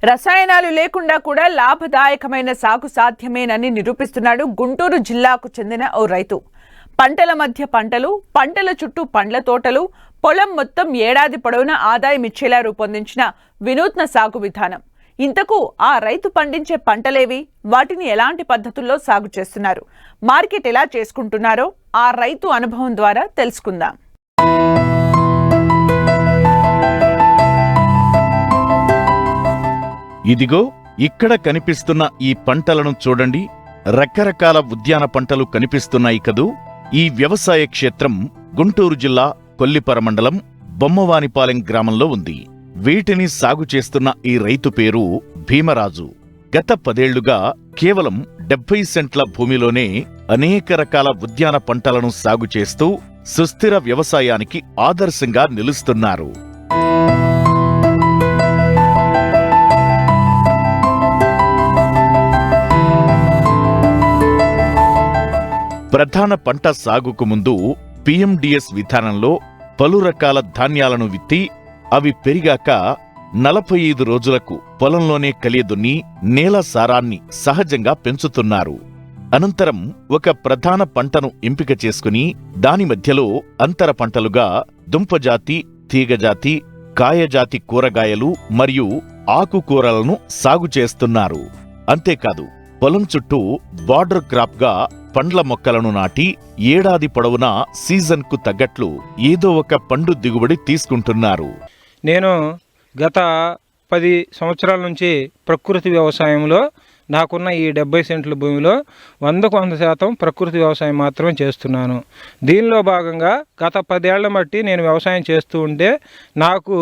రసాయనాలు లేకుండా కూడా లాభదాయకమైన సాగు సాధ్యమేనని నిరూపిస్తున్నాడు గుంటూరు జిల్లాకు చెందిన ఓ రైతు. పంటల మధ్య పంటలు, పంటల చుట్టూ పండ్ల తోటలు, పొలం మొత్తం ఏడాది పొడవునా ఆదాయం ఇచ్చేలా రూపొందించిన వినూత్న సాగు విధానం. ఇంతకు ఆ రైతు పండించే పంటలేవి, వాటిని ఎలాంటి పద్ధతుల్లో సాగు చేస్తున్నారు, మార్కెట్ ఎలా చేసుకుంటున్నారో ఆ రైతు అనుభవం ద్వారా తెలుసుకుందాం. ఇదిగో ఇక్కడ కనిపిస్తున్న ఈ పంటలను చూడండి. రకరకాల ఉద్యాన పంటలు కనిపిస్తున్నాయి కదూ. ఈ వ్యవసాయ క్షేత్రం గుంటూరు జిల్లా కొల్లిపర మండలం బొమ్మవానిపాలెం గ్రామంలో ఉంది. వీటిని సాగు చేస్తున్న ఈ రైతు పేరు భీమరాజు. గత 10 ఏళ్లుగా కేవలం 70 సెంట్ల భూమిలోనే అనేక రకాల ఉద్యాన పంటలను సాగు చేస్తూ సుస్థిర వ్యవసాయానికి ఆదర్శంగా నిలుస్తున్నారు. ప్రధాన పంట సాగుకు ముందు పిఎండిఎస్ విధానంలో పలు రకాల ధాన్యాలను విత్తి అవి పెరిగాక 45 రోజులకు పొలంలోనే కలియదున్ని నేల సారాన్ని సహజంగా పెంచుతున్నారు. అనంతరం ఒక ప్రధాన పంటను ఎంపిక చేసుకుని దాని మధ్యలో అంతర పంటలుగా దుంపజాతి, తీగజాతి, కాయజాతి కూరగాయలు మరియు ఆకుకూరలను సాగు చేస్తున్నారు. అంతేకాదు పొలం చుట్టూ బార్డర్ క్రాప్గా పండ్ల మొక్కలను నాటి ఏడాది పొడవునా సీజన్కు తగ్గట్లు ఏదో ఒక పండు దిగుబడి తీసుకుంటున్నారు. నేను గత 10 సంవత్సరాల నుంచి ప్రకృతి వ్యవసాయంలో నాకున్న ఈ 70 సెంట్ల భూమిలో 100కు 100% ప్రకృతి వ్యవసాయం మాత్రమే చేస్తున్నాను. దీనిలో భాగంగా గత 10 ఏళ్ల మట్టి నేను వ్యవసాయం చేస్తూ ఉంటే నాకు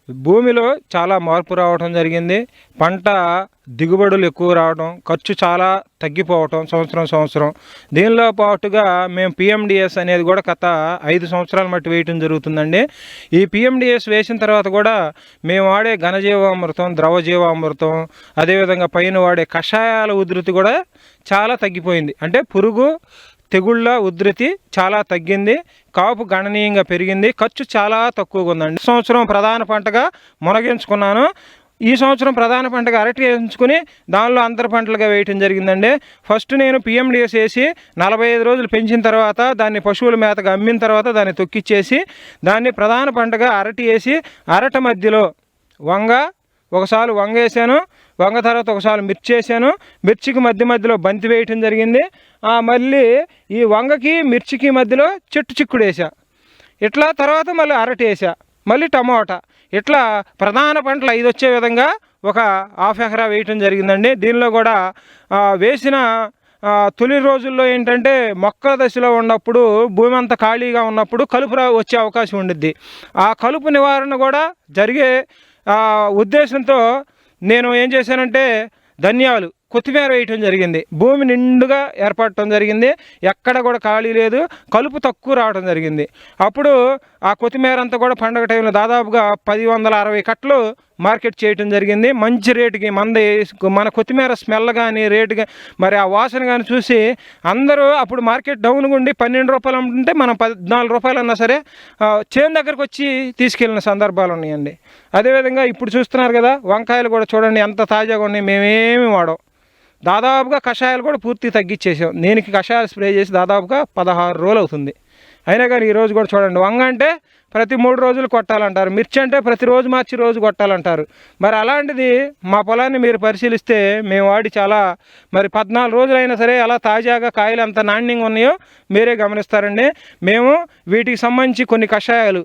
భూమిలో చాలా మార్పు రావడం జరిగింది. పంట దిగుబడులు ఎక్కువ రావడం, ఖర్చు చాలా తగ్గిపోవటం సంవత్సరం. దీనిలో పాటుగా మేము పిఎండిఎస్ అనేది కూడా గత 5 సంవత్సరాల మట్టి వేయటం జరుగుతుందండి. ఈ పిఎండిఎస్ వేసిన తర్వాత కూడా మేము వాడే ఘనజీవామృతం, ద్రవజీవామృతం, అదేవిధంగా పైన వాడే కషాయాల ఉధృతి కూడా చాలా తగ్గిపోయింది. అంటే పురుగు తెగుళ్ళ ఉధృతి చాలా తగ్గింది, కాపు గణనీయంగా పెరిగింది, ఖర్చు చాలా తక్కువగా ఉందండి. సంవత్సరం ప్రధాన పంటగా మునగించుకున్నాను. ఈ సంవత్సరం ప్రధాన పంటగా అరటి వేయించుకుని దానిలో అంతర పంటలుగా వేయటం జరిగిందండి. ఫస్ట్ నేను పిఎండిఎస్ వేసి 45 రోజులు పెంచిన తర్వాత దాన్ని పశువుల మేతగా అమ్మిన తర్వాత దాన్ని తొక్కిచ్చేసి దాన్ని ప్రధాన పంటగా అరటి వేసి అరటి మధ్యలో ఒకసారి వంగ వేసాను. వంగ తర్వాత ఒకసారి మిర్చి వేసాను. మిర్చికి మధ్యలో బంతి వేయటం జరిగింది. మళ్ళీ ఈ వంగకి మిర్చికి మధ్యలో చెట్టు చిక్కుడు వేసా. ఇట్లా తర్వాత మళ్ళీ అరటి వేసా, మళ్ళీ టమోటా, ఇట్లా ప్రధాన పంటలు 5 వచ్చే విధంగా ఒక 1/2 ఎకరా వేయటం జరిగిందండి. దీనిలో కూడా వేసిన తొలి రోజుల్లో ఏంటంటే మొక్కల దశలో ఉన్నప్పుడు భూమి అంతా ఖాళీగా ఉన్నప్పుడు కలుపు వచ్చే అవకాశం ఉండిద్ది. ఆ కలుపు నివారణ కూడా జరిగే ఉద్దేశంతో నేను ఏం చేశానంటే ధనియాలు, కొత్తిమీర వేయటం జరిగింది. భూమి నిండుగా ఏర్పడటం జరిగింది, ఎక్కడ కూడా ఖాళీ లేదు, కలుపు తక్కువ రావడం జరిగింది. అప్పుడు ఆ కొత్తిమీర అంతా కూడా పండగ టైంలో దాదాపుగా 160 కట్టలు మార్కెట్ చేయటం జరిగింది. మంచి రేటుకి మన కొత్తిమీర స్మెల్ కానీ రేటు కానీ మరి ఆ వాసన కానీ చూసి అందరూ అప్పుడు మార్కెట్ డౌన్గా ఉండి 12 రూపాయలు అమ్ముతుంటే మనం 14 రూపాయలు అన్నా సరే చేను దగ్గరకు వచ్చి తీసుకెళ్ళిన సందర్భాలు ఉన్నాయండి. అదేవిధంగా ఇప్పుడు చూస్తున్నారు కదా, వంకాయలు కూడా చూడండి ఎంత తాజాగా ఉన్నాయి. మేమేమి వాడం, దాదాపుగా కషాయాలు కూడా పూర్తిగా తగ్గించేసాం. దీనికి కషాయాలు స్ప్రే చేసి దాదాపుగా 16 రోజులు అవుతుంది. అయినా కానీ ఈరోజు కూడా చూడండి, వంగ అంటే ప్రతి 3 రోజులు కొట్టాలంటారు, మిర్చి అంటే ప్రతిరోజు మార్చి రోజు కొట్టాలంటారు. మరి అలాంటిది మా పొలాన్ని మీరు పరిశీలిస్తే మేము వాడి చాలా 14 రోజులైనా సరే అలా తాజాగా కాయలు ఎంత నాణ్యంగా ఉన్నాయో మీరే గమనిస్తారండి. మేము వీటికి సంబంధించి కొన్ని కషాయాలు,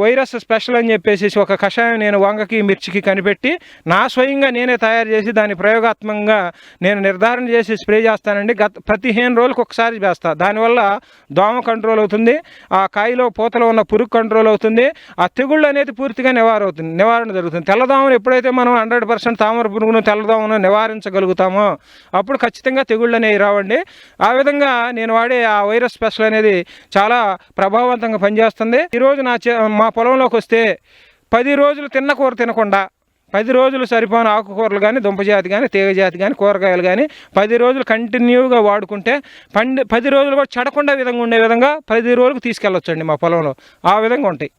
వైరస్ స్పెషల్ అని చెప్పేసి ఒక కషాయం నేను వంగకి మిర్చికి కనిపెట్టి నా స్వయంగా నేనే తయారు చేసి దాన్ని ప్రయోగాత్మకంగా నేను నిర్ధారణ చేసి స్ప్రే చేస్తానండి. ప్రతి 15 రోజులకు ఒకసారి వేస్తాను. దానివల్ల దోమ కంట్రోల్ అవుతుంది, ఆ కాయలో పూతలో ఉన్న పురుగు కంట్రోల్ అవుతుంది, ఆ తెగుళ్ళు అనేది పూర్తిగా నివారణ జరుగుతుంది. తెల్లదోమను ఎప్పుడైతే మనం 100% తామర పురుగును తెల్లదోమను నివారించగలుగుతామో అప్పుడు ఖచ్చితంగా తెగుళ్ళు అనేవి రావండి. ఆ విధంగా నేను వాడే ఆ వైరస్ స్పెషల్ అనేది చాలా ప్రభావవంతంగా పనిచేస్తుంది. ఈరోజు మా పొలంలోకి వస్తే 10 రోజులు తిన్న కూర తినకుండా 10 రోజులు సరిపోని ఆకుకూరలు కానీ, దుంపజాతి కానీ, తీగజాతి కానీ, కూరగాయలు కానీ 10 రోజులు కంటిన్యూగా వాడుకుంటే 10 రోజులు కూడా చెడకుండా విధంగా ఉండే విధంగా 10 రోజులకు తీసుకెళ్ళొచ్చండి మా పొలంలో. ఆ విధంగా ఉంటాయి.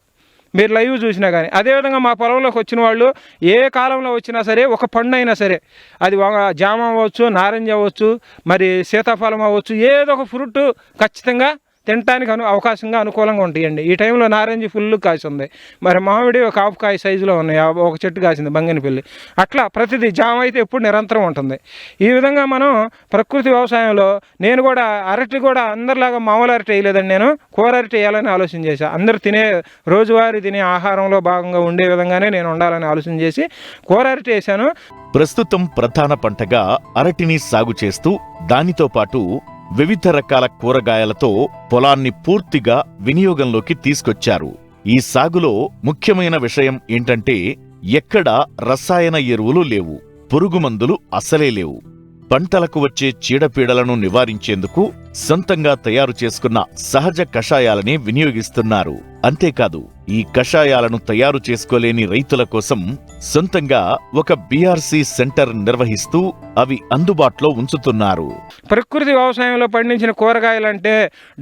మీరు లైవ్ చూసినా కానీ. అదేవిధంగా మా పొలంలోకి వచ్చిన వాళ్ళు ఏ కాలంలో వచ్చినా సరే ఒక పండు అయినా సరే, అది జామ అవ్వచ్చు, నారింజ అవ్వచ్చు, మరి సీతాఫలం అవ్వచ్చు, ఏదో ఒక ఫ్రూట్ ఖచ్చితంగా తినడానికి అవకాశంగా అనుకూలంగా ఉంటాయండి. ఈ టైంలో నారింజ ఫుల్ కాసి ఉంది, మరి మామిడి ఒక హాఫ్ కాయ సైజులో ఉన్నాయి, ఒక చెట్టు కాసింది బంగినపల్లి. అట్లా ప్రతిదీ జామ అయితే ఎప్పుడు నిరంతరం ఉంటుంది. ఈ విధంగా మనం ప్రకృతి వ్యవసాయంలో నేను కూడా అరటి కూడా అందరిలాగా మామూలు అరటి వేయలేదండి, నేను కూర అరటి వేయాలని ఆలోచన చేశాను. అందరూ రోజువారీ తినే ఆహారంలో భాగంగా ఉండే విధంగానే నేను ఉండాలని ఆలోచన చేసి కూర అరటి వేశాను. ప్రస్తుతం ప్రధాన పంటగా అరటిని సాగు చేస్తూ దానితో పాటు వివిధ రకాల కూరగాయలతో పొలాన్ని పూర్తిగా వినియోగంలోకి తీసుకొచ్చారు. ఈ సాగులో ముఖ్యమైన విషయం ఏంటంటే ఎక్కడా రసాయన ఎరువులు లేవు, పురుగుమందులు అసలే లేవు. పంటలకు వచ్చే చీడపీడలను నివారించేందుకు సొంతంగా తయారు చేసుకున్న సహజ కషాయాలని వినియోగిస్తున్నారు. అంతేకాదు, ఈ కషాయాలను తయారు చేసుకోలేని రైతుల కోసం సొంతంగా ఒక బీఆర్సీ సెంటర్ నిర్వహిస్తూ అవి అందుబాటులో ఉంచుతున్నారు. ప్రకృతి వ్యవసాయంలో పండించిన కూరగాయలంటే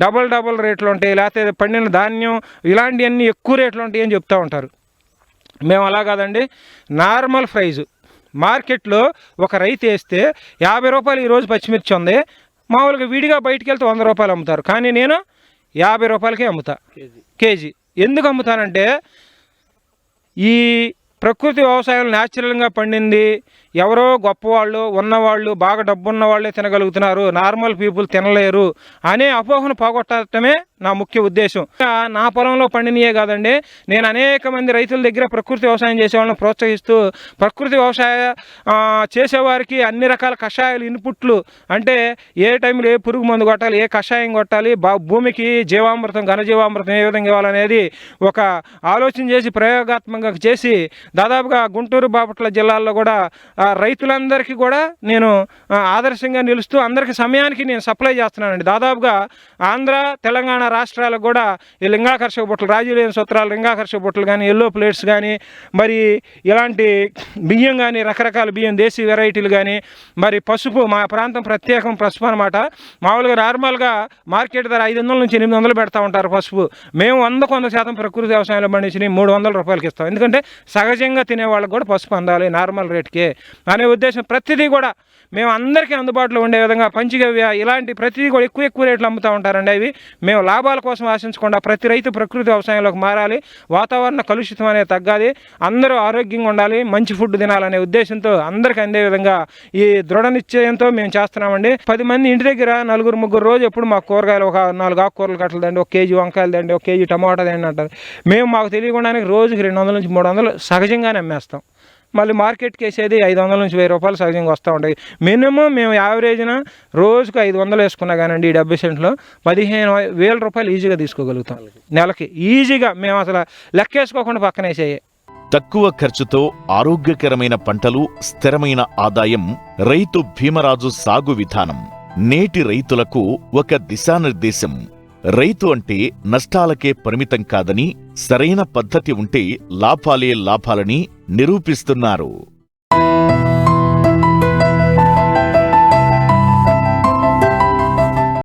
డబల్ రేట్లు ఉంటాయి, లేకపోతే పండిన ధాన్యం ఇలాంటివన్నీ ఎక్కువ రేట్లు ఉంటాయి అని చెప్తూ ఉంటారు. మేము అలా కాదండి, నార్మల్ ప్రైజు మార్కెట్లో ఒక రైతు వేస్తే 50 రూపాయలు ఈరోజు పచ్చిమిర్చి ఉంది, మామూలుగా విడిగా బయటికి వెళ్తే 100 రూపాయలు అమ్ముతారు, కానీ నేను 50 రూపాయలకే అమ్ముతా కేజీ. ఎందుకు అమ్ముతానంటే ఈ ప్రకృతి వ్యవసాయం న్యాచురల్గా పండింది, ఎవరో గొప్పవాళ్ళు ఉన్నవాళ్ళు బాగా డబ్బున్న వాళ్ళే తినగలుగుతున్నారు, నార్మల్ పీపుల్ తినలేరు అనే అపోహను పోగొట్టడమే నా ముఖ్య ఉద్దేశం. నా పొలంలో పండినయే కాదండి, నేను అనేక మంది రైతుల దగ్గర ప్రకృతి వ్యవసాయం చేసేవాళ్ళని ప్రోత్సహిస్తూ ప్రకృతి వ్యవసాయ చేసేవారికి అన్ని రకాల కషాయాలు ఇన్పుట్లు, అంటే ఏ టైంలో ఏ పురుగు మందు కొట్టాలి, ఏ కషాయం కొట్టాలి, భూమికి జీవామృతం ఘనజీవామృతం ఏ విధంగా ఇవ్వాలనేది ఒక ఆలోచన చేసి ప్రయోగాత్మకంగా చేసి దాదాపుగా గుంటూరు బాపట్ల జిల్లాల్లో కూడా రైతులందరికీ కూడా నేను ఆదర్శంగా నిలుస్తూ అందరికీ సమయానికి నేను సప్లై చేస్తున్నానండి. దాదాపుగా ఆంధ్ర తెలంగాణ రాష్ట్రాలకు కూడా ఈ లింగాకర్షక బుట్టలు, రాజీలేని సూత్రాలు లింగాకర్షక బుట్టలు కానీ, ఎల్లో ప్లేట్స్ కానీ, మరి ఇలాంటి బియ్యం కానీ, రకరకాల బియ్యం దేశీ వెరైటీలు కానీ, మరి పసుపు, మా ప్రాంతం ప్రత్యేకం పసుపు అనమాట. మామూలుగా నార్మల్గా మార్కెట్ ధర 500 నుంచి 800 పెడతా ఉంటారు పసుపు. మేము 100% ప్రకృతి వ్యవసాయంలో పండించి 300 రూపాయలకి ఇస్తాం. ఎందుకంటే సహజంగా తినే వాళ్ళకి కూడా పసుపు అందాలి నార్మల్ రేట్కే అనే ఉద్దేశం. ప్రతిదీ కూడా మేము అందరికీ అందుబాటులో ఉండే విధంగా పంచగవ్య ఇలాంటి ప్రతిదీ కూడా ఎక్కువ రేట్లు అమ్ముతూ ఉంటారండి. అవి మేము లాభాల కోసం ఆశించకుండా ప్రతి రైతు ప్రకృతి వ్యవసాయంలోకి మారాలి, వాతావరణ కలుషితం అనేది తగ్గాలి, అందరూ ఆరోగ్యంగా ఉండాలి, మంచి ఫుడ్ తినాలనే ఉద్దేశంతో అందరికీ అందే విధంగా ఈ దృఢ నిశ్చయంతో మేము చేస్తున్నామండి. 10 మంది ఇంటి దగ్గర 4-3 రోజు ఎప్పుడు మాకు కూరగాయలు ఒక 4 ఆకుకూరలు కట్టలు దండి, 1 కేజీ వంకాయలు దండి, 1 కేజీ టమాటా దండి అంటారు. మేము మాకు తెలియకుండానే రోజుకి 200 నుంచి 300 సహజంగానే అమ్మేస్తాం. మళ్ళీ మార్కెట్కి వేసేది 500 నుంచి 1000 రూపాయలు సహజంగా వస్తూ ఉంటాయి. మినిమం మేము యావరేజ్న రోజుకు 500 వేసుకున్నా కానండి ఈ 70 సెంట్లో 15,000 రూపాయలు ఈజీగా తీసుకోగలుగుతాం నెలకి. ఈజీగా మేము అసలు లెక్కేసుకోకుండా పక్కన వేసేయే. తక్కువ ఖర్చుతో ఆరోగ్యకరమైన పంటలు, స్థిరమైన ఆదాయం రైతు భీమరాజు సాగు విధానం నేటి రైతులకు ఒక దిశానిర్దేశం. రైతు అంటే నష్టాలకే పరిమితం కాదని, సరైన పద్ధతి ఉంటే లాభాలే లాభాలని నిరూపిస్తున్నారు.